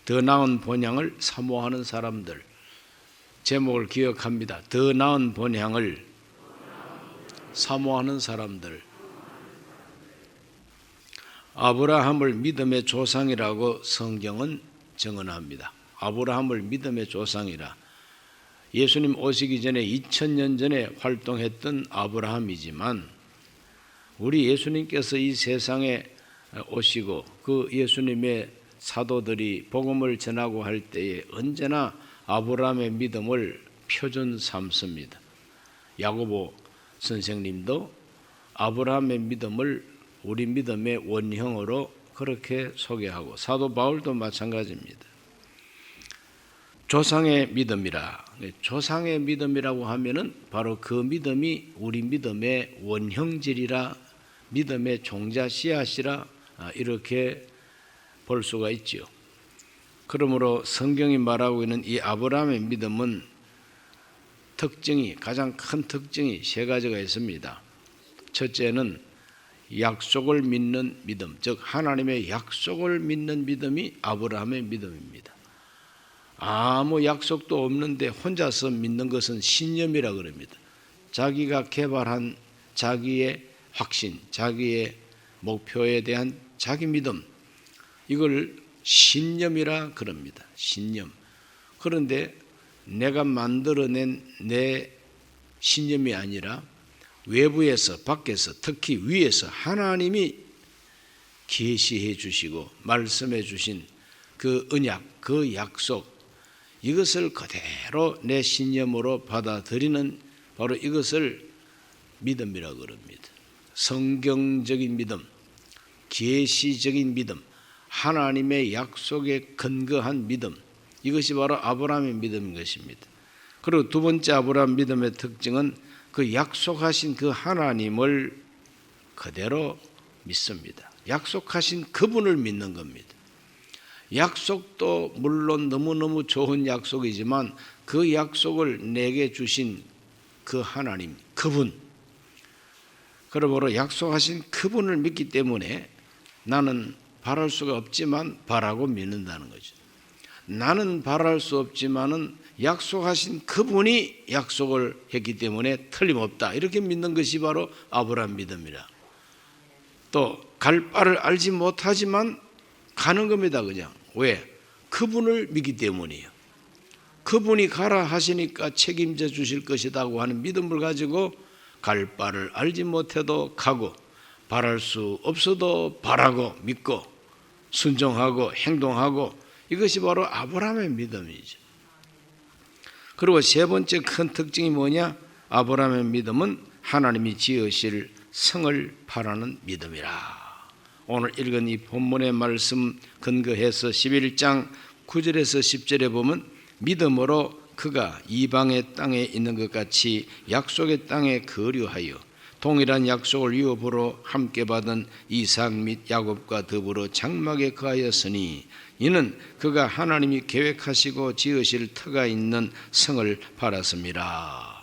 더 나은 본향을 사모하는 사람들. 제목을 기억합니다. 더 나은 본향을 사모하는 사람들. 아브라함을 믿음의 조상이라고 성경은 증언합니다. 아브라함을 믿음의 조상이라. 예수님 오시기 전에 2000년 전에 활동했던 아브라함이지만 우리 예수님께서 이 세상에 오시고 그 예수님의 사도들이 복음을 전하고 할 때에 언제나 아브라함의 믿음을 표준 삼습니다. 야고보 선생님도 아브라함의 믿음을 우리 믿음의 원형으로 그렇게 소개하고 사도 바울도 마찬가지입니다. 조상의 믿음이라. 조상의 믿음이라고 하면은 바로 그 믿음이 우리 믿음의 원형질이라, 믿음의 종자 씨앗이라 이렇게 볼 수가 있지요. 그러므로 성경이 말하고 있는 이 아브라함의 믿음은 가장 큰 특징이 세 가지가 있습니다. 첫째는 약속을 믿는 믿음, 즉 하나님의 약속을 믿는 믿음이 아브라함의 믿음입니다. 아무 약속도 없는데 혼자서 믿는 것은 신념이라 그럽니다. 자기가 개발한 자기의 확신, 자기의 목표에 대한 자기 믿음, 이걸 신념이라 그럽니다. 신념. 그런데 내가 만들어낸 내 신념이 아니라 외부에서, 밖에서, 특히 위에서 하나님이 계시해 주시고 말씀해 주신 그 언약, 그 약속, 이것을 그대로 내 신념으로 받아들이는 바로 이것을 믿음이라고 그럽니다. 성경적인 믿음, 계시적인 믿음, 하나님의 약속에 근거한 믿음, 이것이 바로 아브라함의 믿음인 것입니다. 그리고 두 번째 아브라함 믿음의 특징은 그 약속하신 그 하나님을 그대로 믿습니다. 약속하신 그분을 믿는 겁니다. 약속도 물론 너무너무 좋은 약속이지만 그 약속을 내게 주신 그 하나님, 그분, 그러므로 약속하신 그분을 믿기 때문에 나는 바랄 수가 없지만 바라고 믿는다는 거죠. 나는 바랄 수 없지만은 약속하신 그분이 약속을 했기 때문에 틀림없다, 이렇게 믿는 것이 바로 아브라함 믿음이라. 또 갈 바를 알지 못하지만 가는 겁니다. 그냥. 왜? 그분을 믿기 때문이에요. 그분이 가라 하시니까 책임져 주실 것이라고 하는 믿음을 가지고 갈 바를 알지 못해도 가고, 바랄 수 없어도 바라고 믿고 순종하고 행동하고, 이것이 바로 아브라함의 믿음이죠. 그리고 세 번째 큰 특징이 뭐냐? 아브라함의 믿음은 하나님이 지으실 성을 바라는 믿음이라. 오늘 읽은 이 본문의 말씀 근거해서 11장 9절에서 10절에 보면 믿음으로 그가 이방의 땅에 있는 것 같이 약속의 땅에 거류하여 동일한 약속을 유업으로 함께 받은 이삭 및 야곱과 더불어 장막에 거하였으니 이는 그가 하나님이 계획하시고 지으실 터가 있는 성을 바랐습니다.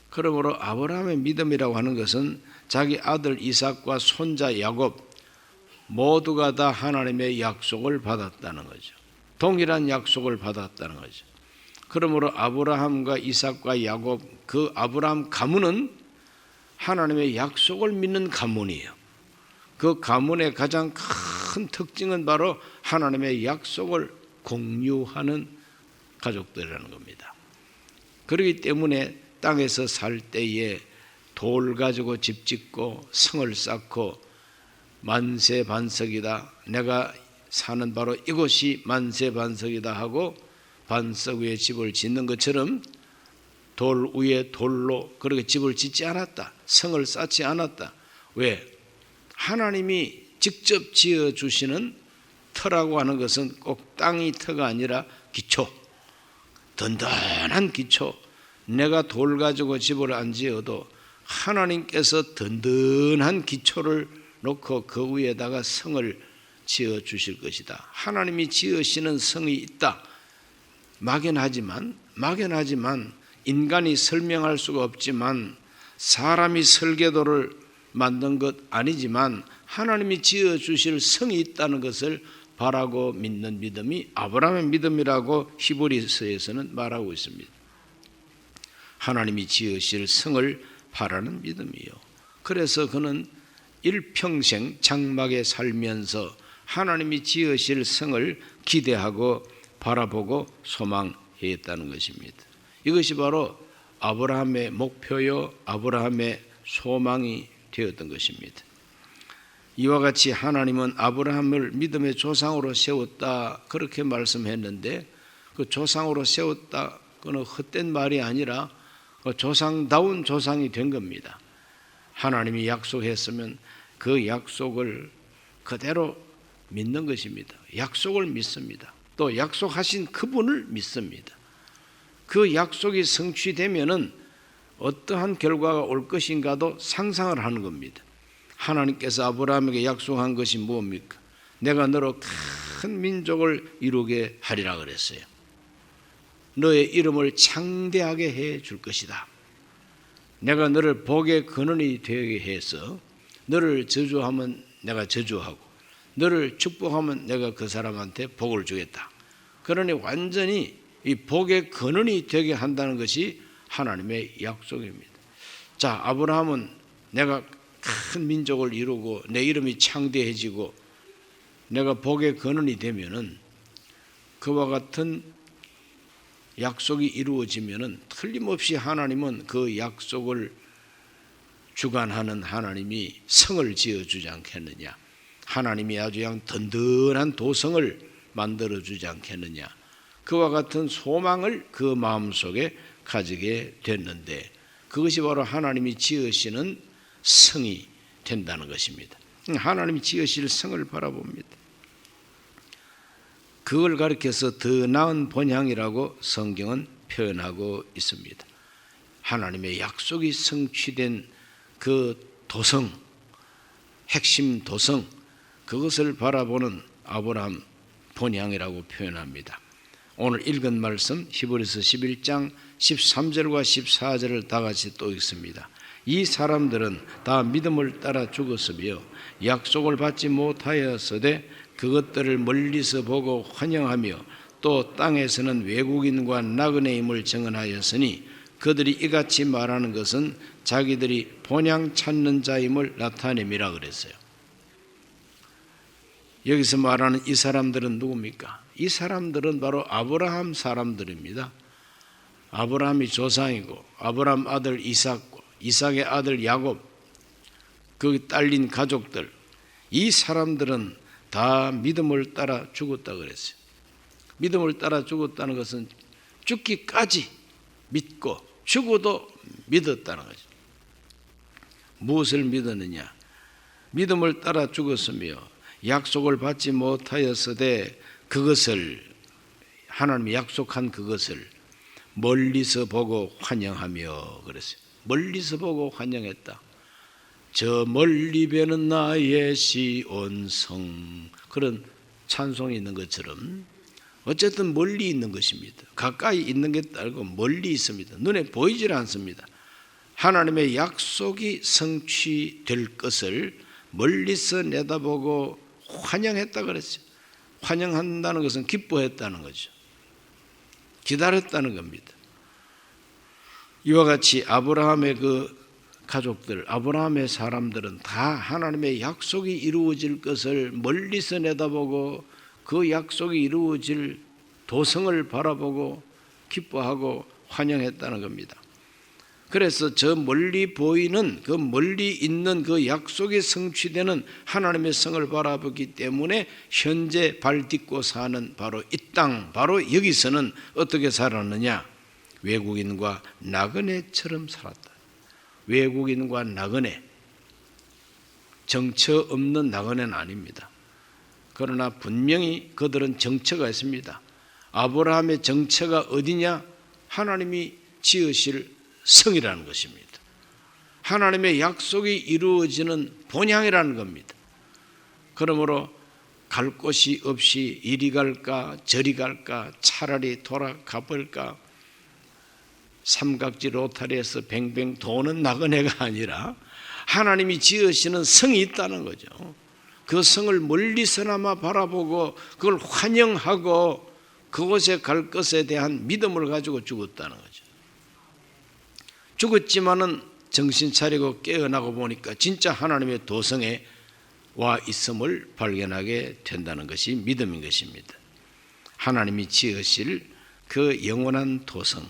그러므로 아브라함의 믿음이라고 하는 것은 자기 아들 이삭과 손자 야곱 모두가 다 하나님의 약속을 받았다는 거죠. 동일한 약속을 받았다는 거죠. 그러므로 아브라함과 이삭과 야곱, 그 아브라함 가문은 하나님의 약속을 믿는 가문이에요. 그 가문의 가장 큰 특징은 바로 하나님의 약속을 공유하는 가족들이라는 겁니다. 그렇기 때문에 땅에서 살 때에 돌 가지고 집 짓고 성을 쌓고 만세반석이다, 내가 사는 바로 이곳이 만세반석이다 하고 반석 위에 집을 짓는 것처럼 돌 위에 돌로 그렇게 집을 짓지 않았다, 성을 쌓지 않았다. 왜? 하나님이 직접 지어주시는 터라고 하는 것은 꼭 땅이 터가 아니라 기초, 든든한 기초. 내가 돌 가지고 집을 안 지어도 하나님께서 든든한 기초를 놓고 그 위에다가 성을 지어 주실 것이다. 하나님이 지으시는 성이 있다. 막연하지만 인간이 설명할 수가 없지만, 사람이 설계도를 만든 것 아니지만 하나님이 지어 주실 성이 있다는 것을 바라고 믿는 믿음이 아브라함의 믿음이라고 히브리서에서는 말하고 있습니다. 하나님이 지으실 성을 바라는 믿음이요. 그래서 그는 일평생 장막에 살면서 하나님이 지으실 성을 기대하고 바라보고 소망했다는 것입니다. 이것이 바로 아브라함의 목표요, 아브라함의 소망이 되었던 것입니다. 이와 같이 하나님은 아브라함을 믿음의 조상으로 세웠다 그렇게 말씀했는데, 그 조상으로 세웠다 그는 헛된 말이 아니라 조상다운 조상이 된 겁니다. 하나님이 약속했으면 그 약속을 그대로 믿는 것입니다. 약속을 믿습니다. 또 약속하신 그분을 믿습니다. 그 약속이 성취되면은 어떠한 결과가 올 것인가도 상상을 하는 겁니다. 하나님께서 아브라함에게 약속한 것이 뭡니까? 내가 너로 큰 민족을 이루게 하리라 그랬어요. 너의 이름을 창대하게 해 줄 것이다. 내가 너를 복의 근원이 되게 해서 너를 저주하면 내가 저주하고 너를 축복하면 내가 그 사람한테 복을 주겠다. 그러니 완전히 이 복의 근원이 되게 한다는 것이 하나님의 약속입니다. 자, 아브라함은 내가 큰 민족을 이루고 내 이름이 창대해지고 내가 복의 근원이 되면은 그와 같은 약속이 이루어지면은 틀림없이 하나님은 그 약속을 주관하는 하나님이 성을 지어주지 않겠느냐. 하나님이 아주 그냥 든든한 도성을 만들어주지 않겠느냐. 그와 같은 소망을 그 마음속에 가지게 됐는데 그것이 바로 하나님이 지으시는 성이 된다는 것입니다. 하나님이 지으실 성을 바라봅니다. 그걸 가리켜서 더 나은 본향이라고 성경은 표현하고 있습니다. 하나님의 약속이 성취된 그 도성, 핵심 도성, 그것을 바라보는 아브라함 본향이라고 표현합니다. 오늘 읽은 말씀 히브리서 11장 13절과 14절을 다 같이 또 읽습니다. 이 사람들은 다 믿음을 따라 죽었으며 약속을 받지 못하였으되 그것들을 멀리서 보고 환영하며 또 땅에서는 외국인과 나그네임을 증언하였으니 그들이 이같이 말하는 것은 자기들이 본향 찾는 자임을 나타냄이라 그랬어요. 여기서 말하는 이 사람들은 누굽니까? 이 사람들은 바로 아브라함 사람들입니다. 아브라함이 조상이고 아브라함 아들 이삭과 이삭의 아들 야곱, 그 딸린 가족들, 이 사람들은 다 믿음을 따라 죽었다 그랬어요. 믿음을 따라 죽었다는 것은 죽기까지 믿고 죽어도 믿었다는 거죠. 무엇을 믿었느냐? 믿음을 따라 죽었으며 약속을 받지 못하였으되 그것을 하나님이 약속한 그것을 멀리서 보고 환영하며 그랬어요. 멀리서 보고 환영했다. 저 멀리 뵈는 나의 시온성, 그런 찬송이 있는 것처럼 어쨌든 멀리 있는 것입니다. 가까이 있는 게 아니고 멀리 있습니다. 눈에 보이질 않습니다. 하나님의 약속이 성취될 것을 멀리서 내다보고 환영했다 그랬어요. 환영한다는 것은 기뻐했다는 거죠. 기다렸다는 겁니다. 이와 같이 아브라함의 그 가족들, 아브라함의 사람들은 다 하나님의 약속이 이루어질 것을 멀리서 내다보고 그 약속이 이루어질 도성을 바라보고 기뻐하고 환영했다는 겁니다. 그래서 저 멀리 보이는 그 멀리 있는 그 약속이 성취되는 하나님의 성을 바라보기 때문에 현재 발딛고 사는 바로 이 땅, 바로 여기서는 어떻게 살았느냐? 외국인과 나그네처럼 살았다. 외국인과 나그네, 정처 없는 나그네는 아닙니다. 그러나 분명히 그들은 정처가 있습니다. 아브라함의 정처가 어디냐? 하나님이 지으실 성이라는 것입니다. 하나님의 약속이 이루어지는 본향이라는 겁니다. 그러므로 갈 곳이 없이 이리 갈까 저리 갈까 차라리 돌아가 볼까 삼각지 로타리에서 뱅뱅 도는 나그네가 아니라 하나님이 지으시는 성이 있다는 거죠. 그 성을 멀리서나마 바라보고 그걸 환영하고 그곳에 갈 것에 대한 믿음을 가지고 죽었다는 거죠. 죽었지만은 정신 차리고 깨어나고 보니까 진짜 하나님의 도성에 와 있음을 발견하게 된다는 것이 믿음인 것입니다. 하나님이 지으실 그 영원한 도성,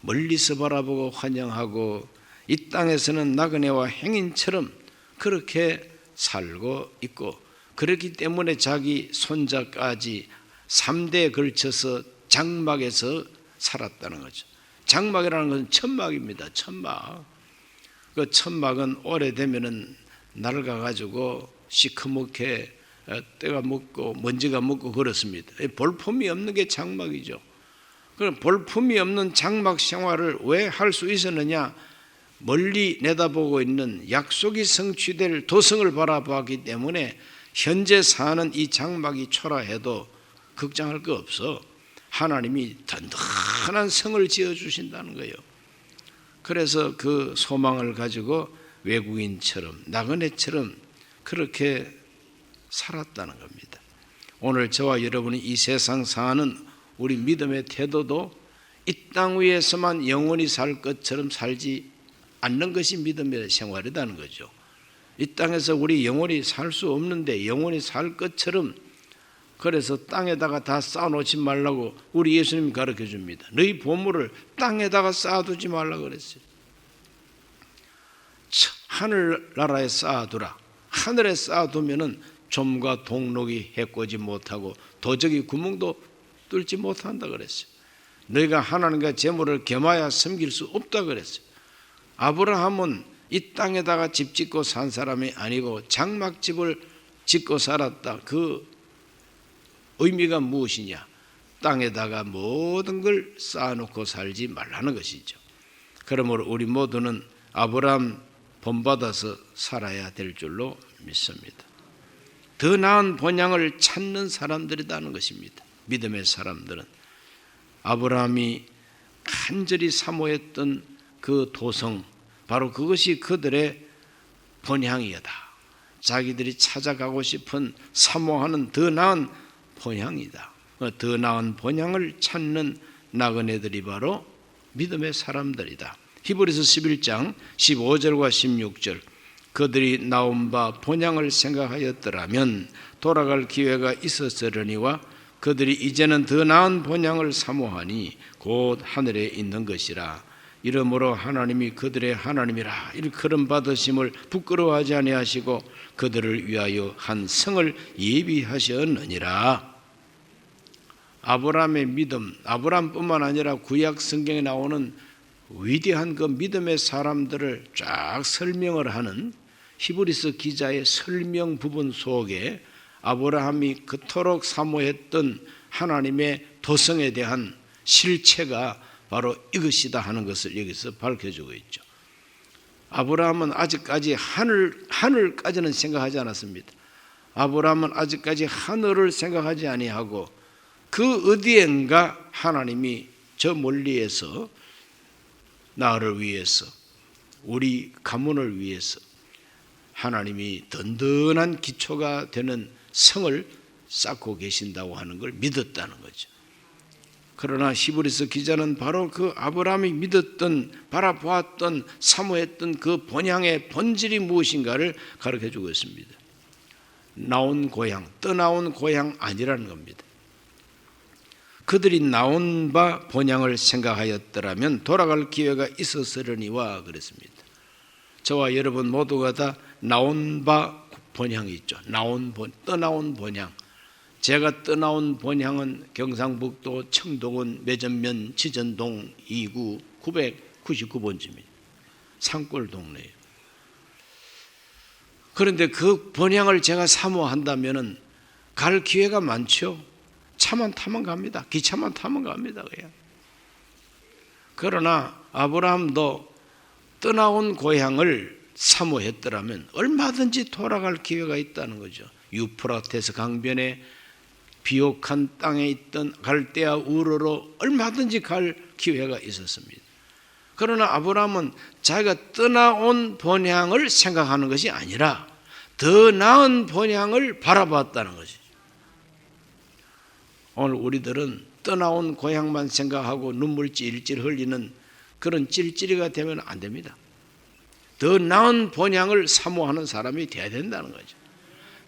멀리서 바라보고 환영하고 이 땅에서는 나그네와 행인처럼 그렇게 살고 있고, 그렇기 때문에 자기 손자까지 3대에 걸쳐서 장막에서 살았다는 거죠. 장막이라는 것은 천막입니다. 천막. 그 천막은 오래되면은 낡아가지고 시커멓게 때가 묻고 먼지가 묻고 그렇습니다. 볼품이 없는 게 장막이죠. 그럼 볼품이 없는 장막 생활을 왜 할 수 있었느냐? 멀리 내다보고 있는 약속이 성취될 도성을 바라보았기 때문에 현재 사는 이 장막이 초라해도 걱정할 거 없어. 하나님이 든든한 성을 지어주신다는 거예요. 그래서 그 소망을 가지고 외국인처럼 나그네처럼 그렇게 살았다는 겁니다. 오늘 저와 여러분이 이 세상 사는 우리 믿음의 태도도 이 땅 위에서만 영원히 살 것처럼 살지 않는 것이 믿음의 생활이라는 거죠. 이 땅에서 우리 영원히 살 수 없는데 영원히 살 것처럼, 그래서 땅에다가 다 쌓아놓지 말라고 우리 예수님이 가르쳐 줍니다. 너희 보물을 땅에다가 쌓아두지 말라고 그랬어요. 하늘나라에 쌓아두라. 하늘에 쌓아두면은 좀과 동록이 해코지 못하고 도적이 구멍도 뚫지 못한다 그랬어요. 너희가 하나님과 재물을 겸하여 섬길 수 없다 그랬어요. 아브라함은 이 땅에다가 집 짓고 산 사람이 아니고 장막집을 짓고 살았다. 그 의미가 무엇이냐? 땅에다가 모든 걸 쌓아놓고 살지 말라는 것이죠. 그러므로 우리 모두는 아브라함 본받아서 살아야 될 줄로 믿습니다. 더 나은 본향을 찾는 사람들이라는 것입니다. 믿음의 사람들은 아브라함이 간절히 사모했던 그 도성, 바로 그것이 그들의 본향이다. 자기들이 찾아가고 싶은 사모하는 더 나은 본향이다. 더 나은 본향을 찾는 나그네들이 바로 믿음의 사람들이다. 히브리서 11장 15절과 16절, 그들이 나온 바 본향을 생각하였더라면 돌아갈 기회가 있었으려니와 그들이 이제는 더 나은 본향을 사모하니 곧 하늘에 있는 것이라. 이러므로 하나님이 그들의 하나님이라 일컬음 받으심을 부끄러워하지 아니하시고 그들을 위하여 한 성을 예비하셨느니라. 아브라함의 믿음, 아브라함뿐만 아니라 구약 성경에 나오는 위대한 그 믿음의 사람들을 쫙 설명을 하는 히브리서 기자의 설명 부분 속에 아브라함이 그토록 사모했던 하나님의 도성에 대한 실체가 바로 이것이다 하는 것을 여기서 밝혀주고 있죠. 아브라함은 아직까지 하늘까지는 생각하지 않았습니다. 아브라함은 아직까지 하늘을 생각하지 아니하고 그 어디엔가 하나님이 저 멀리에서 나를 위해서, 우리 가문을 위해서 하나님이 든든한 기초가 되는 성을 쌓고 계신다고 하는 걸 믿었다는 거죠. 그러나 히브리서 기자는 바로 그 아브라함이 믿었던, 바라보았던, 사모했던 그 본향의 본질이 무엇인가를 가르쳐주고 있습니다. 나온 고향, 떠나온 고향 아니라는 겁니다. 그들이 나온 바 본향을 생각하였더라면 돌아갈 기회가 있었으려니와 그랬습니다. 저와 여러분 모두가 다 나온 바 본향이 있죠. 떠나온 본향. 제가 떠나온 본향은 경상북도 청동원 매전면 지전동 2구 999번지입니다. 산골 동네예요. 그런데 그 본향을 제가 사모한다면 갈 기회가 많죠. 차만 타면 갑니다. 기차만 타면 갑니다. 그냥. 그러나 아브라함도 떠나온 고향을 사모했더라면 얼마든지 돌아갈 기회가 있다는 거죠. 유프라테스 강변에 비옥한 땅에 있던 갈대아 우르로 얼마든지 갈 기회가 있었습니다. 그러나 아브라함은 자기가 떠나온 본향을 생각하는 것이 아니라 더 나은 본향을 바라봤다는 것이죠. 오늘 우리들은 떠나온 고향만 생각하고 눈물 찔찔 흘리는 그런 찔찔이가 되면 안 됩니다. 더 나은 본향을 사모하는 사람이 되어야 된다는 거죠.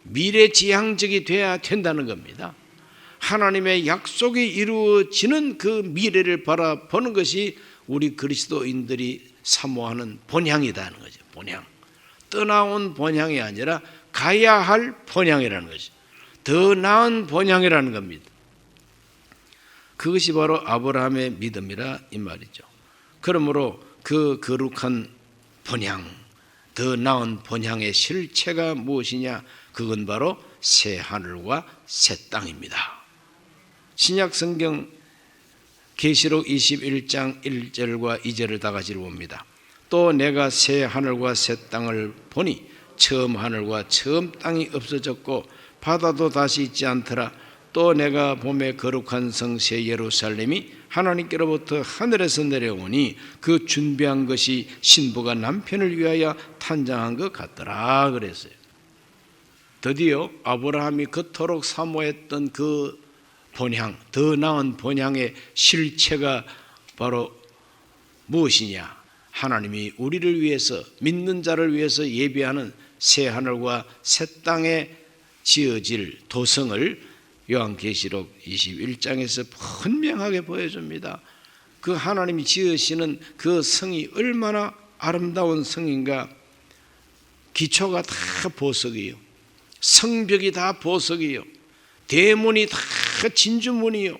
미래지향적이 되어야 된다는 겁니다. 하나님의 약속이 이루어지는 그 미래를 바라보는 것이 우리 그리스도인들이 사모하는 본향이라는 거죠. 본향. 떠나온 본향이 아니라 가야 할 본향이라는 거죠. 더 나은 본향이라는 겁니다. 그것이 바로 아브라함의 믿음이라 이 말이죠. 그러므로 그 거룩한 본향, 더 나은 본향의 실체가 무엇이냐? 그건 바로 새 하늘과 새 땅입니다. 신약 성경 계시록 21장 1절과 2절을 다 같이 봅니다. 또 내가 새 하늘과 새 땅을 보니 처음 하늘과 처음 땅이 없어졌고 바다도 다시 있지 않더라. 또 내가 봄에 거룩한 성 새 예루살렘이 하나님께로부터 하늘에서 내려오니 그 준비한 것이 신부가 남편을 위하여 탄장한 것 같더라 그랬어요. 드디어 아브라함이 그토록 사모했던 그 본향, 더 나은 본향의 실체가 바로 무엇이냐? 하나님이 우리를 위해서, 믿는 자를 위해서 예비하는 새 하늘과 새 땅에 지어질 도성을 요한계시록 21장에서 분명하게 보여줍니다. 그 하나님이 지으시는 그 성이 얼마나 아름다운 성인가. 기초가 다 보석이요, 성벽이 다 보석이요, 대문이 다 진주문이요,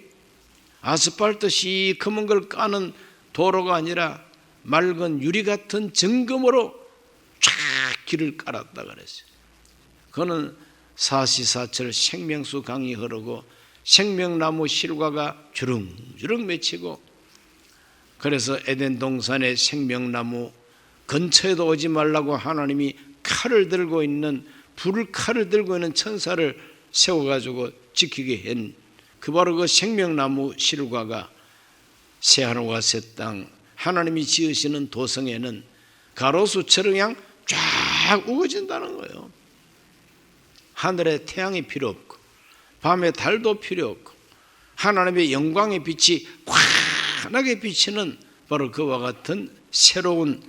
아스팔트 시커먼 걸 까는 도로가 아니라 맑은 유리 같은 정금으로 쫙 길을 깔았다 그랬어요. 그거는 사시사철 생명수 강이 흐르고 생명나무 실과가 주렁주렁 맺히고, 그래서 에덴 동산의 생명나무 근처에도 오지 말라고 하나님이 칼을 들고 있는, 불칼을 들고 있는 천사를 세워가지고 지키게 한 그 바로 그 생명나무 실과가 새하늘과 새 땅, 하나님이 지으시는 도성에는 가로수처럼 그냥 쫙 우거진다는 거예요. 하늘에 태양이 필요 없고 밤에 달도 필요 없고 하나님의 영광의 빛이 환하게 비치는 바로 그와 같은 새로운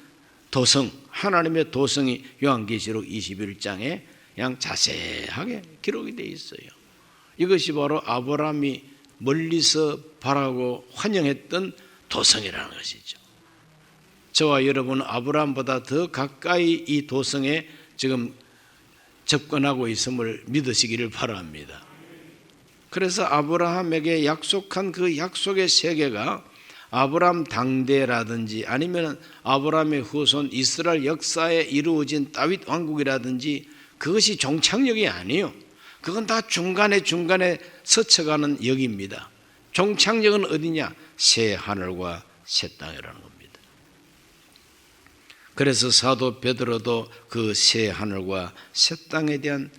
도성, 하나님의 도성이 요한계시록 21장에 그냥 자세하게 기록이 되어 있어요. 이것이 바로 아브라함이 멀리서 바라고 환영했던 도성이라는 것이죠. 저와 여러분은 아브라함보다 더 가까이 이 도성에 지금 접근하고 있음을 믿으시기를 바랍니다. 그래서 아브라함에게 약속한 그 약속의 세계가 아브라함 당대라든지 아니면 아브라함의 후손 이스라엘 역사에 이루어진 다윗 왕국이라든지 그것이 종착역이 아니에요. 그건 다 중간에 스쳐가는 역입니다. 종착역은 어디냐? 새 하늘과 새 땅이라는 겁니다. 그래서 사도 베드로도 그 새 하늘과 새 땅에 대한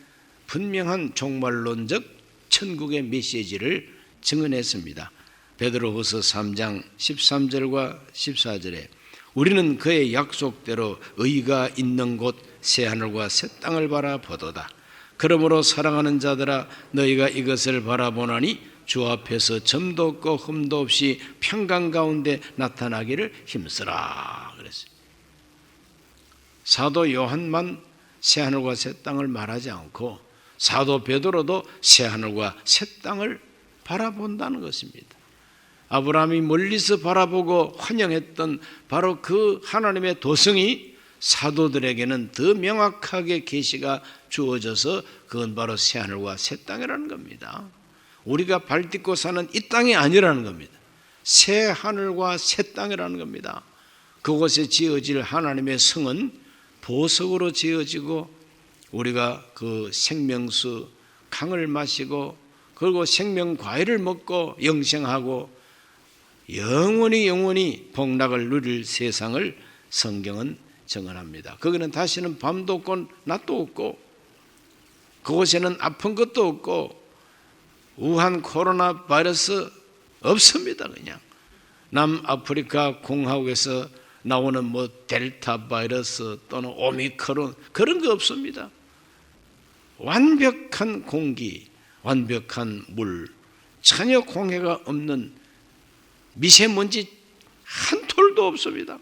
분명한 종말론적 천국의 메시지를 증언했습니다. 베드로후서 3장 13절과 14절에 우리는 그의 약속대로 의가 있는 곳 새 하늘과 새 땅을 바라보도다. 그러므로 사랑하는 자들아 너희가 이것을 바라보나니 주 앞에서 점도 없고 흠도 없이 평강 가운데 나타나기를 힘쓰라 그랬어요. 사도 요한만 새 하늘과 새 땅을 말하지 않고 사도 베드로도 새 하늘과 새 땅을 바라본다는 것입니다. 아브라함이 멀리서 바라보고 환영했던 바로 그 하나님의 도성이 사도들에게는 더 명확하게 계시가 주어져서 그건 바로 새 하늘과 새 땅이라는 겁니다. 우리가 발 딛고 사는 이 땅이 아니라는 겁니다. 새 하늘과 새 땅이라는 겁니다. 그곳에 지어질 하나님의 성은 보석으로 지어지고 우리가 그 생명수 강을 마시고 그리고 생명 과일을 먹고 영생하고 영원히 복락을 누릴 세상을 성경은 증언합니다. 거기는 다시는 밤도 없고 낮도 없고 그곳에는 아픈 것도 없고 우한 코로나 바이러스 없습니다. 그냥 남아프리카 공화국에서 나오는 뭐 델타 바이러스 또는 오미크론 그런 거 없습니다. 완벽한 공기, 완벽한 물, 전혀 공해가 없는 미세먼지 한 톨도 없습니다.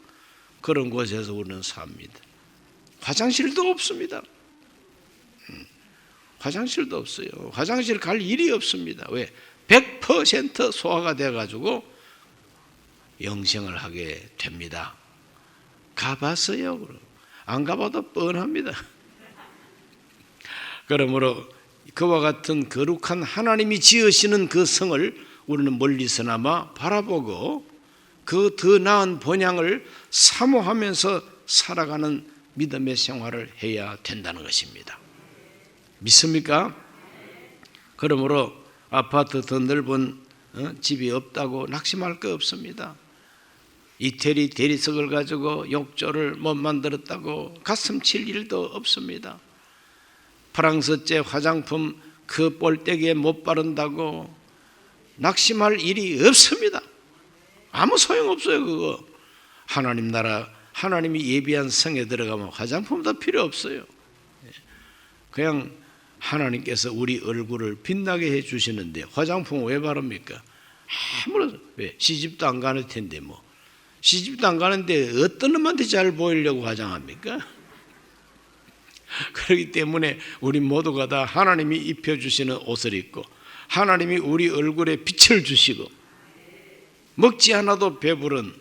그런 곳에서 우리는 삽니다. 화장실도 없습니다. 화장실도 없어요. 화장실 갈 일이 없습니다. 왜? 100% 소화가 돼가지고 영생을 하게 됩니다. 가봤어요? 그럼. 안 가봐도 뻔합니다. 그러므로 그와 같은 거룩한 하나님이 지으시는 그 성을 우리는 멀리서나마 바라보고 그 더 나은 본향을 사모하면서 살아가는 믿음의 생활을 해야 된다는 것입니다. 믿습니까? 그러므로 아파트 더 넓은 집이 없다고 낙심할 거 없습니다. 이태리 대리석을 가지고 욕조를 못 만들었다고 가슴 칠 일도 없습니다. 프랑스제 화장품 그 볼때기에 못 바른다고 낙심할 일이 없습니다. 아무 소용없어요. 그거 하나님 나라, 하나님이 예비한 성에 들어가면 화장품도 필요 없어요. 그냥 하나님께서 우리 얼굴을 빛나게 해주시는데 화장품 왜 바릅니까? 아무런, 왜? 시집도 안 가는 텐데 뭐. 시집도 안 가는데 어떤 놈한테 잘 보이려고 화장합니까? 그렇기 때문에 우리 모두가 다 하나님이 입혀주시는 옷을 입고 하나님이 우리 얼굴에 빛을 주시고 먹지 않아도 배부른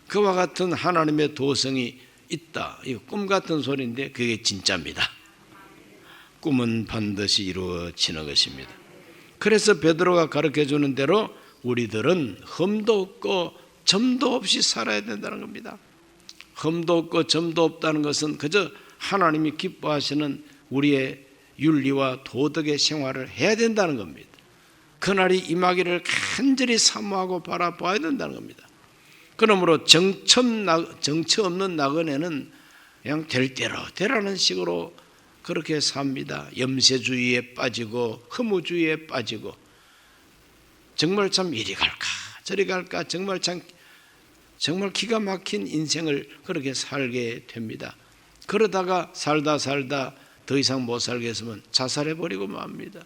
그와 같은 하나님의 도성이 있다. 이거 꿈 같은 소리인데 그게 진짜입니다. 꿈은 반드시 이루어지는 것입니다. 그래서 베드로가 가르쳐주는 대로 우리들은 흠도 없고 점도 없이 살아야 된다는 겁니다. 흠도 없고 점도 없다는 것은 그저 하나님이 기뻐하시는 우리의 윤리와 도덕의 생활을 해야 된다는 겁니다. 그날이 임하기를 간절히 사모하고 바라봐야 된다는 겁니다. 그러므로 정처 없는 나그네는 그냥 될 대로 되라는 식으로 그렇게 삽니다. 염세주의에 빠지고 허무주의에 빠지고 정말 참 이리 갈까 저리 갈까 정말 기가 막힌 인생을 그렇게 살게 됩니다. 그러다가 살다 더 이상 못 살겠으면 자살해버리고 맙니다.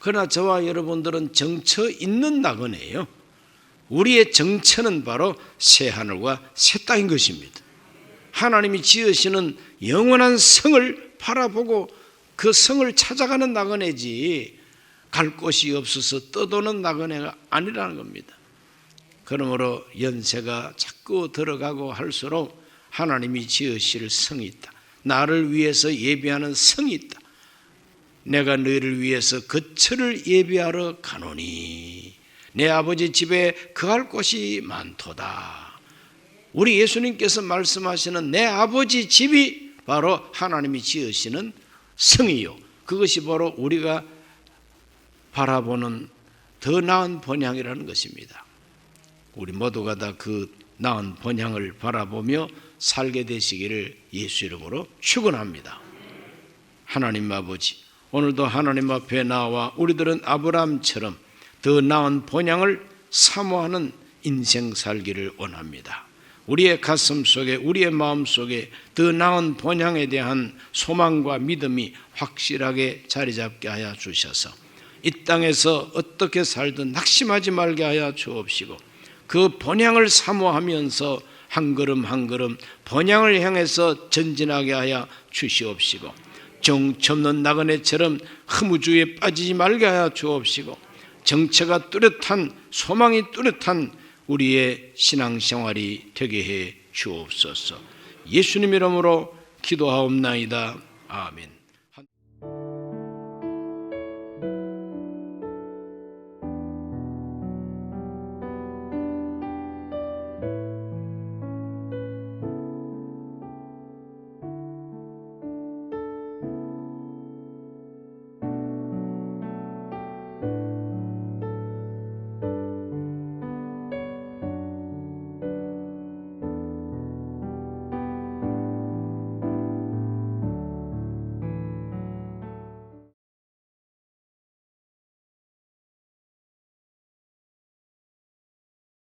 그러나 저와 여러분들은 정처 있는 나그네예요. 우리의 정처는 바로 새 하늘과 새 땅인 것입니다. 하나님이 지으시는 영원한 성을 바라보고 그 성을 찾아가는 나그네지 갈 곳이 없어서 떠도는 나그네가 아니라는 겁니다. 그러므로 연세가 자꾸 들어가고 할수록 하나님이 지으실 성이 있다. 나를 위해서 예비하는 성이 있다. 내가 너희를 위해서 거처를 예비하러 가노니 내 아버지 집에 거할 곳이 많도다. 우리 예수님께서 말씀하시는 내 아버지 집이 바로 하나님이 지으시는 성이요, 그것이 바로 우리가 바라보는 더 나은 본향이라는 것입니다. 우리 모두가 다 그 나은 본향을 바라보며 살게 되시기를 예수 이름으로 축원합니다. 하나님 아버지, 오늘도 하나님 앞에 나와 우리들은 아브라함처럼 더 나은 본향을 사모하는 인생 살기를 원합니다. 우리의 가슴 속에, 우리의 마음 속에 더 나은 본향에 대한 소망과 믿음이 확실하게 자리 잡게 하여 주셔서 이 땅에서 어떻게 살든 낙심하지 말게 하여 주옵시고 그 본향을 사모하면서 한 걸음 한 걸음 본향을 향해서 전진하게 하여 주시옵시고 정처없는 나그네처럼 허무주의에 빠지지 말게 하여 주옵시고 정체가 뚜렷한, 소망이 뚜렷한 우리의 신앙생활이 되게 해 주옵소서. 예수님 이름으로 기도하옵나이다. 아멘.